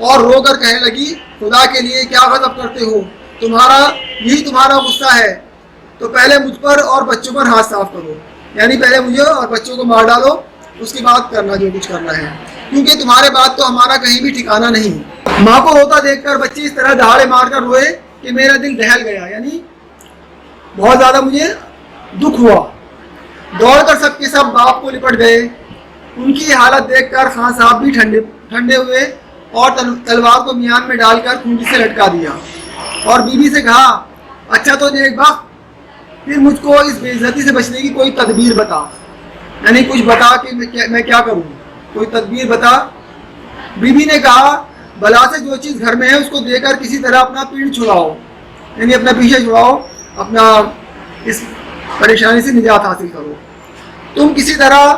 اور رو کر کہنے لگی خدا کے لیے کیا غضب کرتے ہو, یہی تمہارا غصہ ہے تو پہلے مجھ پر اور بچوں پر ہاتھ صاف کرو, یعنی پہلے مجھے اور بچوں کو مار ڈالو, اس کے بعد کرنا جو کچھ کرنا ہے, کیونکہ تمہارے بعد تو ہمارا کہیں بھی ٹھکانا نہیں. ماں کو روتا دیکھ کر بچے اس طرح دہاڑے مار کر روئے کہ میرا دل دہل گیا, یعنی بہت زیادہ مجھے دکھ ہوا. دوڑ کر سب کے سب باپ کو لپٹ گئے. ان کی حالت دیکھ کر خان صاحب بھی ٹھنڈے ہوئے اور تلوار کو میان میں ڈال کر کھونٹی سے لٹکا دیا اور بیوی سے کہا اچھا تو نیک بخت, پھر مجھ کو اس بے عزتی سے بچنے کی کوئی تدبیر بتا, یعنی کچھ بتا کہ میں کیا کروں, کوئی تدبیر بتا. بیوی نے کہا بلا سے جو چیز گھر میں ہے اس کو دے کر کسی طرح اپنا پیڑ چھڑاؤ, یعنی اپنا پیچھے چھڑاؤ, اپنا اس پریشانی سے نجات حاصل کرو. تم کسی طرح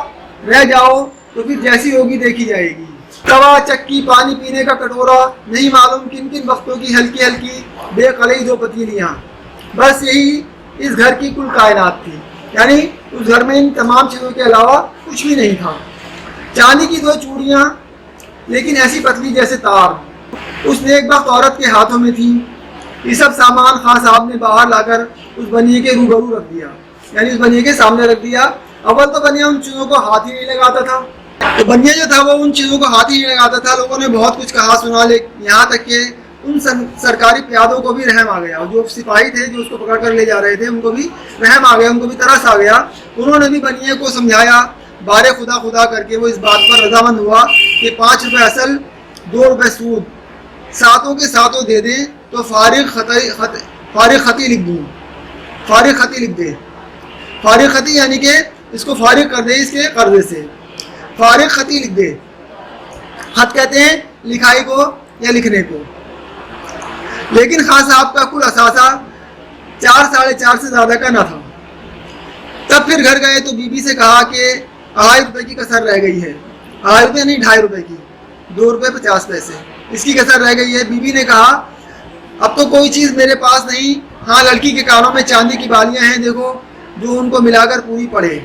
رہ جاؤ تو پھر جیسی ہوگی دیکھی جائے گی. توا, چکی, پانی پینے کا کٹورا, نہیں معلوم کن کن وقتوں کی ہلکی ہلکی بے قلعی 2 پتیلیاں, بس یہی اس گھر کی کل کائنات تھی. یعنی اس گھر میں ان تمام چیزوں کے علاوہ کچھ بھی نہیں تھا. چاندی کی 2 چوڑیاں, لیکن ایسی پتلی جیسے تار, اس نیک بخت عورت کے ہاتھوں میں تھی. یہ سب سامان خان صاحب نے باہر لا کر اس بنیے کے روبرو رکھ دیا, یعنی اس بنیے کے سامنے رکھ دیا. اول تو بنیا ان چیزوں کو ہاتھ ہی نہیں لگاتا تھا, تو بنیا جو تھا وہ ان چیزوں کو ہاتھ ہی نہیں لگاتا تھا. لوگوں نے بہت کچھ کہا سنا, یہاں تک کہ ان سرکاری پیادوں کو بھی رحم آ گیا, جو سپاہی تھے جو اس کو پکڑ کر لے جا رہے تھے ان کو بھی رحم آ گیا, ان کو بھی ترس آ گیا. انہوں نے بھی بنیے کو سمجھایا, بارے خدا کر کے وہ اس بات پر رضامند ہوا کہ 5 روپے اصل 2 روپے سود ساتوں کے ساتوں دے دیں تو فارغ خطی لکھ دوں. فارغ خطی یعنی کہ اس کو فارغ کر دے اس کے قرضے سے, فارغ خطی لکھ دے. خط کہتے ہیں لکھائی کو یا لکھنے کو. لیکن خان صاحب کا کل اثاثہ 4-4.5 سے زیادہ کا نہ تھا. تب پھر گھر گئے تو بیوی سے کہا کہ 2.5 روپے کی کسر رہ گئی ہے. 2.5 روپے نہیں, 2.5 روپے کی, 2 روپے 50 پیسے اس کی کسر رہ گئی ہے. بیوی نے کہا اب تو کوئی چیز میرے پاس نہیں, ہاں لڑکی کے کانوں میں چاندی کی بالیاں ہیں, دیکھو جو ان کو ملا کر پوری پڑے.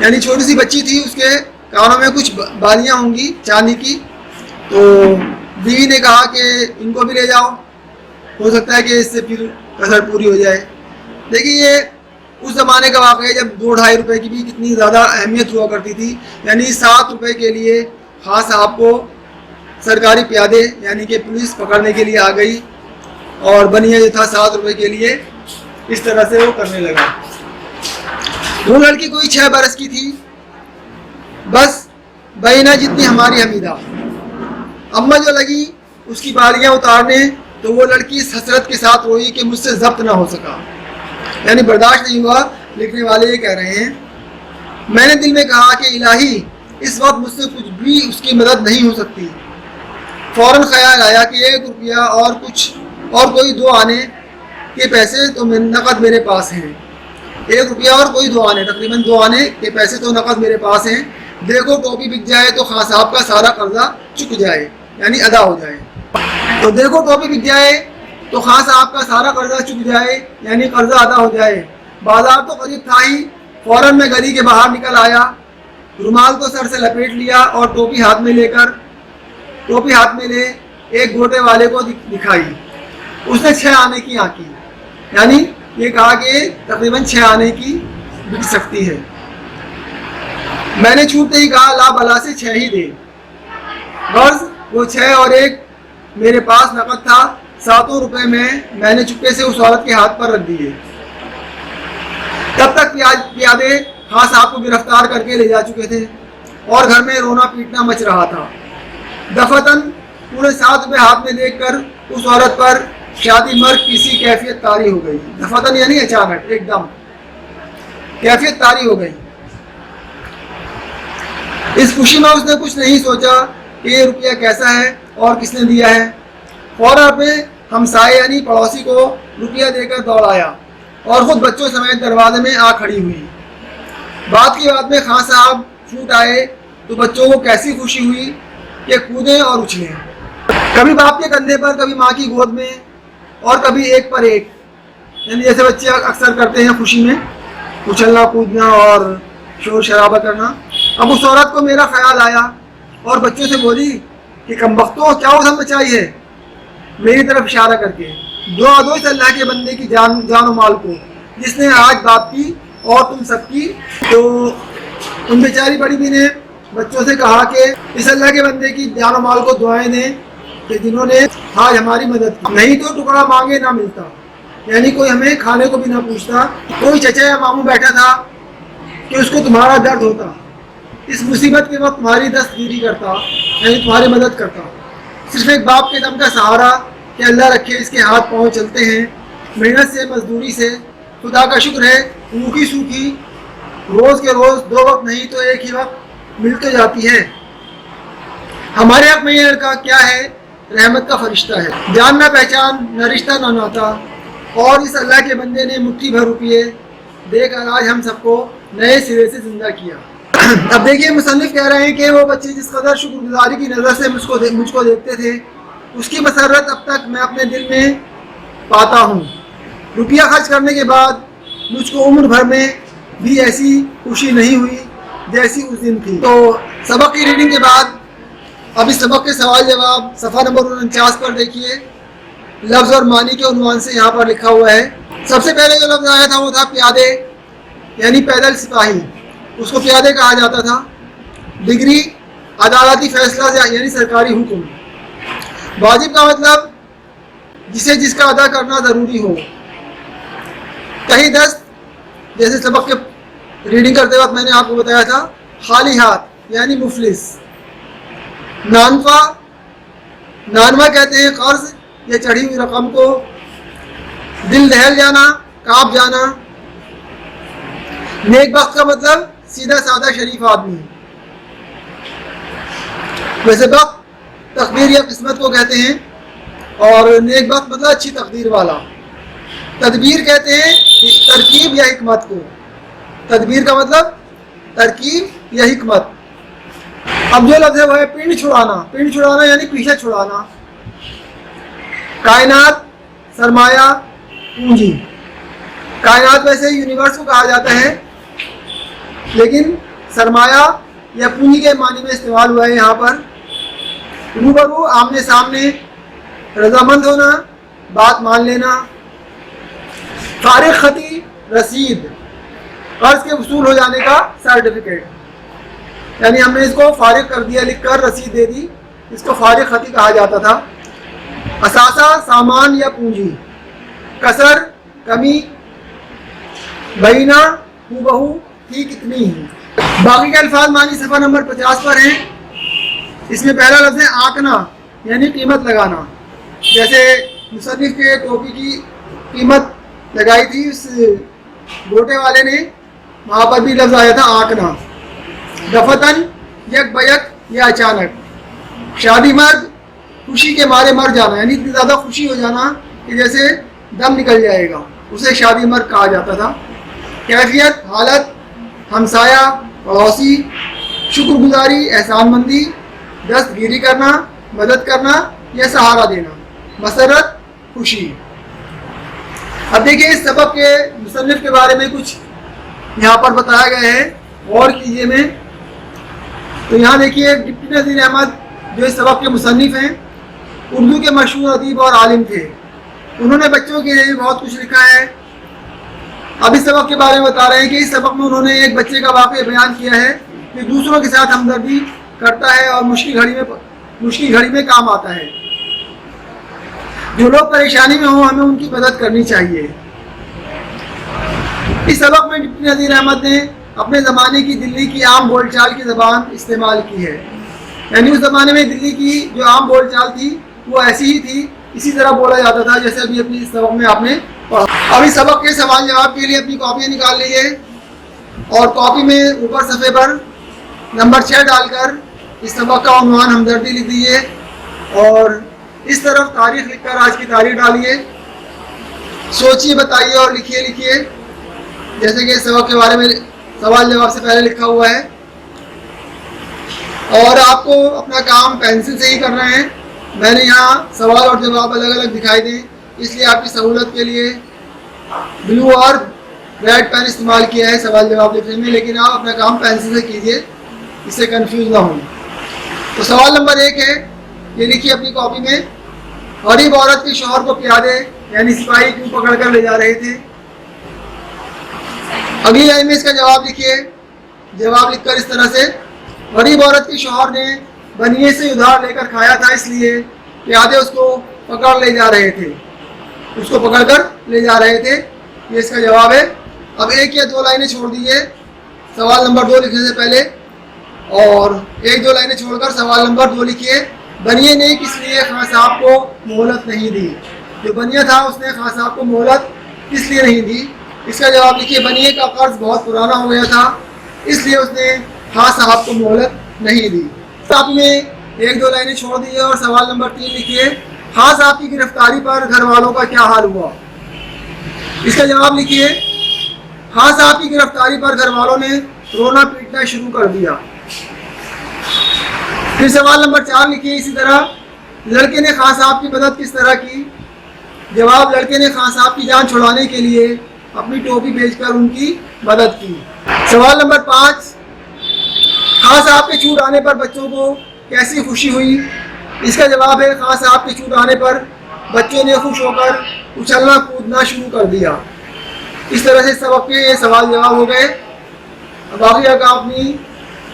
یعنی چھوٹی سی بچی تھی, اس کے کانوں میں کچھ بالیاں ہوں گی چاندی کی. تو بیوی نے کہا کہ ان کو بھی لے جاؤ, ہو سکتا ہے کہ اس سے پھر کسر پوری ہو جائے. دیکھیے یہ اس زمانے کا واقعہ ہے جب 2-2.5 روپے کی بھی کتنی زیادہ اہمیت ہوا کرتی تھی. یعنی 7 روپے کے لیے خان صاحب کو سرکاری پیادے یعنی کہ پولیس پکڑنے کے لیے آ گئی, اور بنیا جو تھا 7 روپے کے لیے اس طرح سے وہ کرنے لگا. وہ لڑکی کوئی 6 برس کی تھی, بس بہینہ جتنی ہماری حمیدہ. اماں جو لگی اس کی بالیاں اتارنے تو وہ لڑکی اس حسرت کے ساتھ روئی کہ مجھ سے ضبط نہ ہو سکا, یعنی برداشت نہیں ہوا. لکھنے والے یہ کہہ رہے ہیں میں نے دل میں کہا کہ الہی اس وقت مجھ سے کچھ بھی اس کی مدد نہیں ہو سکتی. فوراً خیال آیا کہ 1 روپیہ اور کوئی 2 آنے کے پیسے تو نقد میرے پاس ہیں. 1 روپیہ اور کوئی 2 آنے, تقریباً 2 آنے کے پیسے تو نقد میرے پاس ہیں. دیکھو ٹوپی بک جائے تو خان صاحب کا سارا قرضہ چک جائے, یعنی ادا ہو جائے. تو دیکھو ٹوپی بک جائے تو خان صاحب کا سارا قرضہ چک جائے, یعنی قرضہ ادا ہو جائے. بازار تو قریب تھا ہی. فوراً میں گلی کے باہر نکل آیا, رومال کو سر سے لپیٹ لیا اور ٹوپی ہاتھ میں لے ایک گھوٹے والے کو دکھائی. اس نے 6 آنے کی آنکی, یعنی یہ کہا کہ تقریباً 6 آنے کی بک سکتی ہے. میں نے چھوٹتے ہی کہا لا بلا سے 6 ہی دے. غرض وہ 6 اور 1 میرے پاس نقد تھا. 7 روپے میں نے چپکے سے اس عورت کے ہاتھ پر رکھ دیے. تب تک پیادے خان صاحب کو گرفتار کر کے لے جا چکے تھے اور گھر میں رونا پیٹنا مچ رہا تھا. دفتن پورے 7 روپے ہاتھ میں دیکھ کر اس عورت پر شادی مرگ کسی کیفیت طاری ہو گئی. دفتن یعنی اچانک ایک دم کیفیت طاری ہو گئی. اس خوشی میں اس نے کچھ نہیں سوچا کہ یہ روپیہ کیسا ہے اور کس نے دیا ہے. فوراً اپنے ہمسائے یعنی پڑوسی کو روپیہ دے کر دوڑ آیا اور خود بچوں سمیت دروازے میں آ کھڑی ہوئی. بات کی بات میں خان صاحب پھوٹ آئے تو بچوں کو کیسی خوشی ہوئی کہ کودیں اور اچھلیں. کبھی باپ کے کندھے پر, کبھی ماں کی گود میں, اور کبھی ایک پر ایک, یعنی جیسے بچے اکثر کرتے ہیں خوشی میں اچھلنا کودنا اور شور شرابہ کرنا. اب اس عورت کو میرا خیال آیا اور بچوں سے بولی کہ کمبختوں کیا وہ مچائی ہے، میری طرف اشارہ کر کے، دعا دو اس اللہ کے بندے کی جان و مال کو جس نے آج باپ کی اور تم سب کی۔ تو ان بیچاری بڑی بھی نے بچوں سے کہا کہ اس اللہ کے بندے کی جان و مال کو دعائیں دیں کہ جنہوں نے آج ہماری مدد کی، نہیں تو ٹکڑا مانگے نہ ملتا، یعنی کوئی ہمیں کھانے کو بھی نہ پوچھتا، کوئی چچا یا ماموں بیٹھا تھا کہ اس کو تمہارا درد ہوتا، اس مصیبت کے وقت تمہاری دستگیری کرتا، یعنی تمہاری مدد کرتا۔ صرف ایک باپ کے دم کا سہارا کہ اللہ رکھے اس کے ہاتھ پاؤں چلتے ہیں، محنت سے مزدوری سے، خدا کا شکر ہے روکھی سوکھی روز کے روز 2 وقت نہیں تو ایک ہی وقت مل تو جاتی ہے۔ ہمارے حق میں یہ لڑکا کیا ہے، رحمت کا فرشتہ ہے، جان نہ پہچان نہ رشتہ نہ ناتا، اور اس اللہ کے بندے نے مٹھی بھر روپیے دے کر آج ہم سب کو نئے سرے سے زندہ کیا۔ اب دیکھیے مصنف کہہ رہے ہیں کہ وہ بچے جس قدر شکر گزاری کی نظر سے مجھ کو دیکھتے تھے، اس کی مسرت اب تک میں اپنے دل میں پاتا ہوں۔ روپیہ خرچ کرنے کے بعد مجھ کو عمر بھر میں بھی ایسی خوشی نہیں ہوئی جیسی اس دن تھی۔ تو سبق کی ریڈنگ کے بعد اب اس سبق کے سوال جواب صفحہ نمبر 49 پر دیکھیے، لفظ اور معنی کے عنوان سے یہاں پر لکھا ہوا ہے۔ سب سے پہلے جو لفظ آیا تھا وہ تھا پیادے، یعنی پیدل سپاہی، اس کو پیادے کہا جاتا تھا۔ ڈگری عدالتی فیصلہ یعنی سرکاری حکم۔ واجب کا مطلب جس کا ادا کرنا ضروری ہو۔ تہی دست، جیسے سبق کے ریڈنگ کرتے وقت میں نے آپ کو بتایا تھا، خالی ہاتھ یعنی مفلس۔ نانوا کہتے ہیں قرض یا چڑھی ہوئی رقم کو۔ دل دہل جانا، کانپ جانا۔ نیک بخت کا مطلب سیدھا سادہ شریف آدمی۔ ویسے بخت تقدیر یا قسمت کو کہتے ہیں، اور نیک بخت مطلب اچھی تقدیر والا۔ تدبیر کہتے ہیں ترکیب یا حکمت کو۔ تدبیر کا مطلب ترکیب یا حکمت۔ اب جو لفظ ہے وہ ہے پنڈ چھڑانا۔ پنڈ چھڑانا یعنی پیچھے چھڑانا۔ کائنات، سرمایہ، پونجی۔ کائنات ویسے یونیورس کو کہا جاتا ہے، لیکن سرمایہ یا پونجی کے معنی میں استعمال ہوا ہے یہاں پر۔ روبرو، آمنے سامنے، رضامند ہونا، بات مان لینا۔ فارغ خطی، رسید، قرض کے وصول ہو جانے کا سرٹیفکیٹ، یعنی ہم نے اس کو فارغ کر دیا لکھ کر رسید دے دی، اس کو فارغ خطی کہا جاتا تھا۔ اثاثہ، سامان یا پونجی۔ کسر، کمی۔ بینہ، ہو بہو، ٹھیک اتنی ہی۔ باقی کے الفاظ معنی صفحہ نمبر 50 پر ہیں۔ اس میں پہلا لفظ ہے آنکنا، یعنی قیمت لگانا۔ جیسے مصنف کے ٹوپی کی قیمت لگائی تھی اس گوٹے والے نے، وہاں پر بھی لفظ آیا تھا آنکنا۔ دفتن، یک بیک یا اچانک۔ شادی مرد، خوشی کے مارے مر جانا، یعنی اتنی زیادہ خوشی ہو جانا کہ جیسے دم نکل جائے گا، اسے شادی مرد کہا جاتا تھا۔ کیفیت، حالت، ہمسایہ، پڑوسی۔ شکر گزاری، احسان مندی۔ دستگیری کرنا، مدد کرنا یا سہارا دینا۔ مسرت، خوشی۔ اب دیکھیے اس سبق کے مصنف کے بارے میں کچھ یہاں پر بتایا گیا ہے، غور کیجیے میں۔ تو یہاں دیکھیے ڈپٹی نذیر احمد جو اس سبق کے مصنف ہیں، اردو کے مشہور ادیب اور عالم تھے۔ انہوں نے بچوں کے لیے بہت کچھ لکھا ہے۔ اب اس سبق کے بارے میں بتا رہے ہیں کہ اس سبق میں انہوں نے ایک بچے کا واقعہ بیان کیا ہے کہ دوسروں کے ساتھ ہمدردی کرتا ہے اور مشکل گھڑی میں کام آتا ہے۔ جو لوگ پریشانی میں ہوں ہمیں ان کی مدد کرنی چاہیے۔ اس سبق میں ڈپٹی نذیر احمد نے اپنے زمانے کی دلی کی عام بول چال کی زبان استعمال کی ہے، یعنی اس زمانے میں دلی کی جو عام بول چال تھی وہ ایسی ہی تھی، اسی طرح بولا جاتا تھا جیسے ابھی اپنی اس سبق میں آپ نے پڑھا۔ اب اس سبق کے سوال جواب کے لیے اپنی کاپیاں نکال لیجیے اور کاپی میں اوپر صفحے پر نمبر 6 ڈال کر اس سبق کا عنوان ہمدردی لکھ دیجیے، اور اس طرف تاریخ لکھ کر آج کی تاریخ ڈالیے۔ سوچیے، بتائیے اور لکھیے جیسے کہ سبق کے بارے میں سوال جواب سے پہلے لکھا ہوا ہے۔ اور آپ کو اپنا کام پینسل سے ہی کرنا ہے۔ میں نے یہاں سوال اور جواب الگ الگ دکھائی دیں، اس لیے آپ کی سہولت کے لیے بلو اور ریڈ پین استعمال کیا ہے سوال جواب لکھنے میں، لیکن آپ اپنا کام پینسل سے کیجیے، اس سے کنفیوز نہ ہوں۔ تو سوال نمبر 1 ہے یہ لکھیے اپنی کاپی میں. غریب عورت کے شوہر کو پیادے یعنی سپاہی کیوں پکڑ کر لے جا رہے تھے؟ اگلی لائن میں اس کا جواب لکھیے. جواب لکھ کر اس طرح سے: غریب عورت کے شوہر نے بنیے سے ادھار لے کر کھایا تھا، اس لیے پیادے اس کو پکڑ لے جا رہے تھے. اس کو پکڑ کر لے جا رہے تھے. یہ اس کا جواب ہے. اب ایک یا دو لائنیں چھوڑ دیجیے سوال نمبر 2 لکھنے سے پہلے، اور ایک دو لائنیں چھوڑ کر سوال نمبر 2 لکھیے. بنیے نے کس لیے خاں صاحب کو مہلت نہیں دی؟ جو بنیا تھا اس نے خاں صاحب کو مہلت کس لیے نہیں دی؟ اس کا جواب لکھیے: بنیے کا قرض بہت پرانا ہو گیا تھا، اس لیے اس نے خاں صاحب کو مہلت نہیں دی. آپ نے ایک دو لائنیں چھوڑ دیے اور سوال نمبر 3 لکھیے. خاں صاحب کی گرفتاری پر گھر والوں کا کیا حال ہوا؟ اس کا جواب لکھیے. خاں صاحب کی گرفتاری پر گھر والوں نے رونا پیٹنا شروع کر دیا. پھر سوال نمبر 4 لکھیے اسی طرح. لڑکے نے خاں صاحب کی مدد کس طرح کی؟ جواب: لڑکے نے خاں صاحب کی جان چھڑانے کے لیے اپنی ٹوپی بیچ کر ان کی مدد کی. سوال نمبر 5: خاں صاحب کے چھوٹ آنے پر بچوں کو کیسی خوشی ہوئی؟ اس کا جواب ہے: خاں صاحب کے چھوٹ آنے پر بچوں نے خوش ہو کر اچھلنا کودنا شروع کر دیا. اس طرح سے سبق کے یہ سوال جواب ہو گئے. اب آگے کا اپنی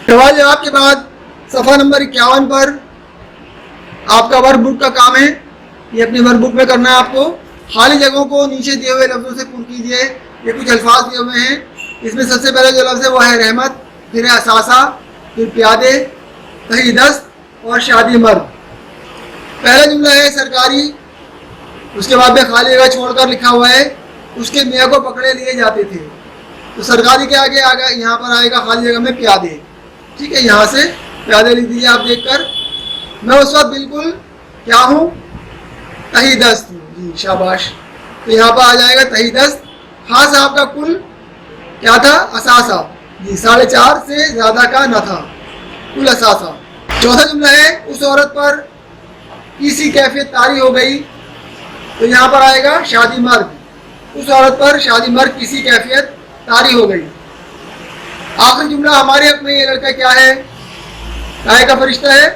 سوال جواب کے بعد صفحہ نمبر 51 پر آپ کا ورک بک کا کام ہے. یہ اپنی ورک بک میں کرنا ہے آپ کو. خالی جگہوں کو نیچے دیے ہوئے لفظوں سے پر کیجیے. یہ کچھ الفاظ دیے ہوئے ہیں. اس میں سب سے پہلے جو لفظ ہے وہ ہے رحمت، پھر ہے اثاثہ، پھر پیادے، تہی دست اور شادی مرد. پہلا جملہ ہے سرکاری، اس کے بعد میں خالی جگہ چھوڑ کر لکھا ہوا ہے اس کے میاں کو پکڑے لیے جاتے تھے. تو سرکاری کے آگے یہاں پر آئے گا خالی جگہ میں پیادے. ٹھیک ہے، یہاں سے پیادے لکھ دیجیے آپ دیکھ کر. میں اس وقت بالکل کیا ہوں؟ تہی دست ہوں. جی شاباش. تو یہاں پر آ جائے گا تہی دست. خاں صاحب کا کل کیا تھا؟ اثاثہ. جی 4.5 سے زیادہ کا نہ تھا، کل اثاثہ. چوتھا جملہ ہے اس عورت پر کسی کیفیت طاری ہو گئی. تو یہاں پر آئے گا شادی مرد. اس عورت پر شادی مرد کسی کیفیت طاری ہو گئی. آخری جملہ ہمارے حق میں یہ لڑکا کیا ہے؟ کائے کا فرشتہ ہے.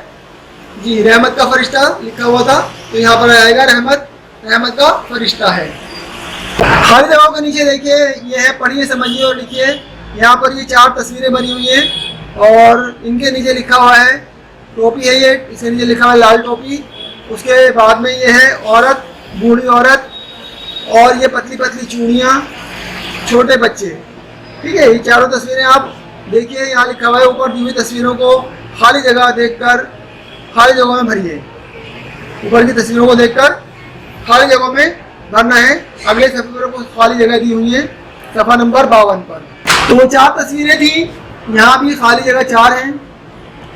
جی رحمت کا فرشتہ لکھا ہوا تھا، تو یہاں پر آئے گا رحمت کا فرشتہ ہے. خالی جگہوں کے نیچے دیکھیے، یہ ہے پڑھیے سمجھیے اور لکھیے. یہاں پر یہ 4 تصویریں بنی ہوئی ہیں اور ان کے نیچے لکھا ہوا ہے ٹوپی ہے. یہ اس کے نیچے لکھا ہوا ہے لال ٹوپی. اس کے بعد میں یہ ہے عورت، بوڑھی عورت، اور یہ پتلی پتلی چوڑیاں، چھوٹے بچے. ٹھیک ہے، یہ 4 تصویریں آپ دیکھیے. یہاں لکھا ہوا ہے اوپر دی ہوئی تصویروں کو خالی جگہ دیکھ کر خالی جگہوں میں بھریے. اوپر کی تصویروں کو دیکھ کر خالی جگہوں میں بھرنا ہے. اگلے صفحے پر خالی جگہ دی ہوئی ہے صفحہ نمبر 52 پر. تو وہ 4 تصویریں تھیں. یہاں بھی خالی جگہ 4 ہیں.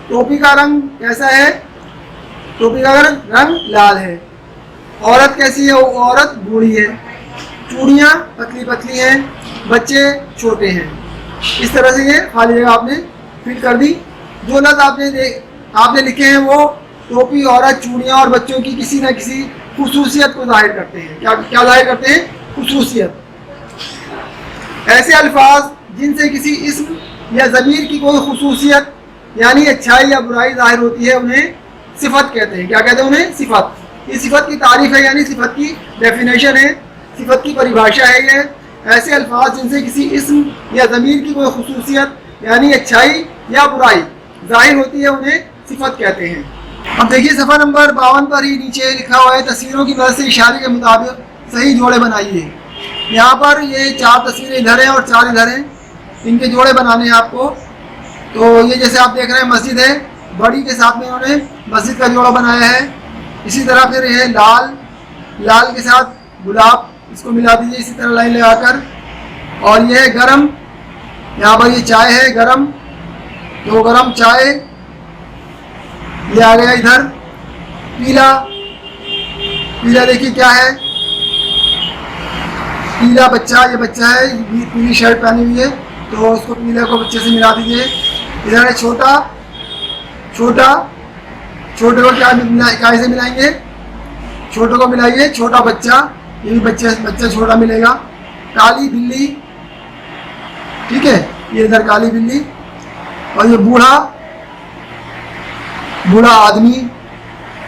ٹوپی کا رنگ کیسا ہے؟ ٹوپی کا رنگ لال ہے. عورت کیسی ہے؟ وہ عورت بوڑھی ہے. چوڑیاں پتلی پتلی ہیں، بچے چھوٹے ہیں. اس طرح سے یہ خالی جگہ آپ نے فل کر دی. جو لفظ آپ نے لکھے ہیں وہ ٹوپی، عورت، چوڑیاں اور بچوں کی کسی نہ کسی خصوصیت کو ظاہر کرتے ہیں. کیا ظاہر کرتے ہیں؟ خصوصیت. ایسے الفاظ جن سے کسی اسم یا ضمیر کی کوئی خصوصیت یعنی اچھائی یا برائی ظاہر ہوتی ہے انہیں صفت کہتے ہیں. کیا کہتے ہیں انہیں؟ صفت. یہ صفت کی تعریف ہے، یعنی صفت کی ڈیفینیشن ہے، صفت کی پریبھاشا ہے. یہ ایسے الفاظ جن سے کسی اسم یا ضمیر کی کوئی خصوصیت یعنی اچھائی یا برائی ظاہر ہوتی ہے انہیں صفت کہتے ہیں. اب دیکھیے صفحہ نمبر 52 پر ہی نیچے لکھا ہوا ہے تصویروں کی مدد سے اشارے کے مطابق صحیح جوڑے بنائیے. یہاں پر یہ 4 تصویریں ادھر ہیں اور 4 ادھر ہیں. ان کے جوڑے بنانے ہیں آپ کو. تو یہ جیسے آپ دیکھ رہے ہیں مسجد ہے، بڑی کے ساتھ میں انہوں نے مسجد کا جوڑا بنایا ہے. اسی طرح پھر یہ لال کے ساتھ گلاب، اس کو ملا دیجیے اسی طرح لائن لگا کر. اور یہ ہے گرم. یہاں پر یہ چائے ہے گرم، تو گرم چائے. یہ آ گیا ادھر پیلا دیکھیے کیا ہے؟ پیلا بچہ. یہ بچہ ہے، پیلی شرٹ پہنی ہوئی ہے، تو اس کو پیلے کو بچے سے ملا دیجیے. ادھر ہے چھوٹا چھوٹے کو کیا سے ملائیں گے؟ چھوٹے کو ملائیے چھوٹا بچہ. یہ بھی بچہ چھوٹا ملے گا. کالی بلی. ٹھیک ہے، یہ ادھر کالی بلی. اور یہ بوڑھا آدمی.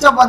54